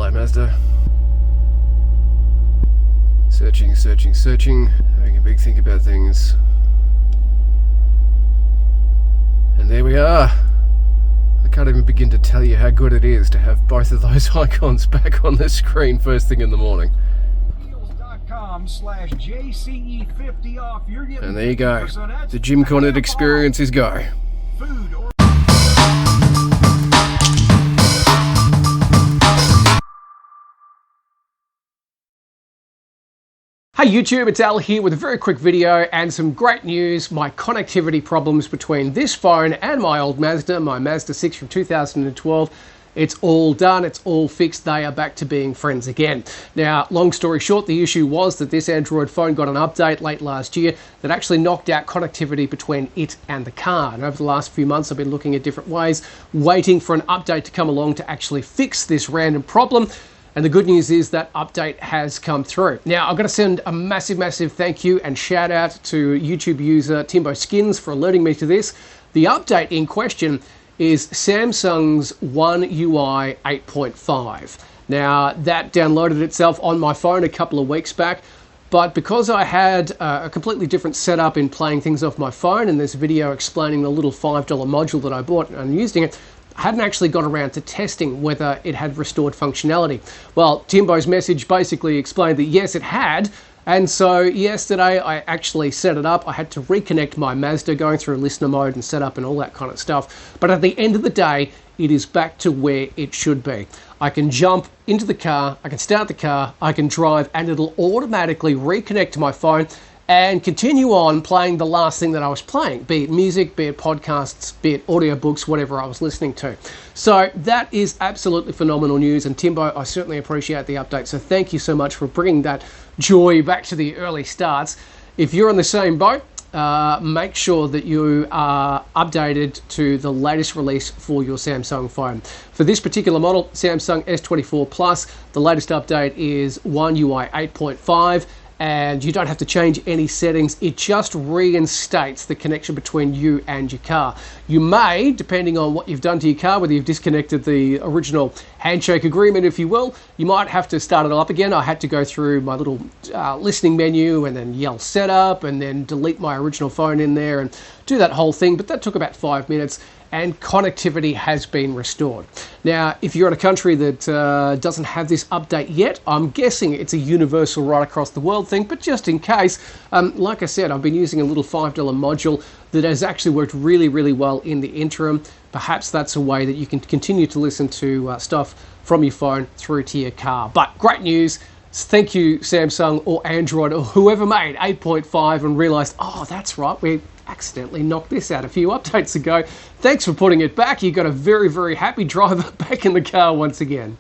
Hello, Mazda. Searching, having a big think about things. And there we are. I can't even begin to tell you how good it is to have both of those icons back on the screen first thing in the morning. Deals.com/JCE50 off. You're getting And there you go. The Jim Cornette experience is go. Food or Hey YouTube, it's Al here with a very quick video and some great news. My connectivity problems between this phone and my old Mazda, my Mazda 6 from 2012, it's all done, it's all fixed, they are back to being friends again. Now, long story short, the issue was that this Android phone got an update late last year that actually knocked out connectivity between it and the car. And over the last few months, I've been looking at different ways, waiting for an update to come along to actually fix this random problem. And the good news is that update has come through. Now, I've got to send a massive thank you and shout out to YouTube user Timbo Skins for alerting me to this. The update in question is Samsung's One UI 8.5. Now, that downloaded itself on my phone a couple of weeks back, but because I had a completely different setup in playing things off my phone, and there's a video explaining the little $5 module that I bought and I'm using it, I hadn't actually got around to testing whether it had restored functionality. Well, Timbo's message basically explained that yes, it had. And so yesterday I actually set it up. I had to reconnect my Mazda, going through listener mode and setup and all that kind of stuff. But at the end of the day, it is back to where it should be. I can jump into the car, I can start the car, I can drive, and it'll automatically reconnect to my phone and continue on playing the last thing that I was playing, be it music, be it podcasts, be it audiobooks, whatever I was listening to. So that is absolutely phenomenal news, and Timbo, I certainly appreciate the update. So thank you so much for bringing that joy back to the early starts. If you're on the same boat, make sure that you are updated to the latest release for your Samsung phone. For this particular model, Samsung S24 Plus, the latest update is One UI 8.5. And you don't have to change any settings. It just reinstates the connection between you and your car. You may, depending on what you've done to your car, whether you've disconnected the original handshake agreement, if you will, you might have to start it up again. I had to go through my little listening menu and then yell setup and then delete my original phone in there and do that whole thing. But that took about 5 minutes. And connectivity has been restored. Now, if you're in a country that doesn't have this update yet, I'm guessing it's a universal right across the world thing, but just in case, like I said, I've been using a little $5 module that has actually worked really well in the interim. Perhaps that's a way that you can continue to listen to stuff from your phone through to your car. But great news. Thank you, Samsung or Android or whoever made 8.5 and realized, oh, that's right, we accidentally knocked this out a few updates ago. Thanks for putting it back. You got a very happy driver back in the car once again.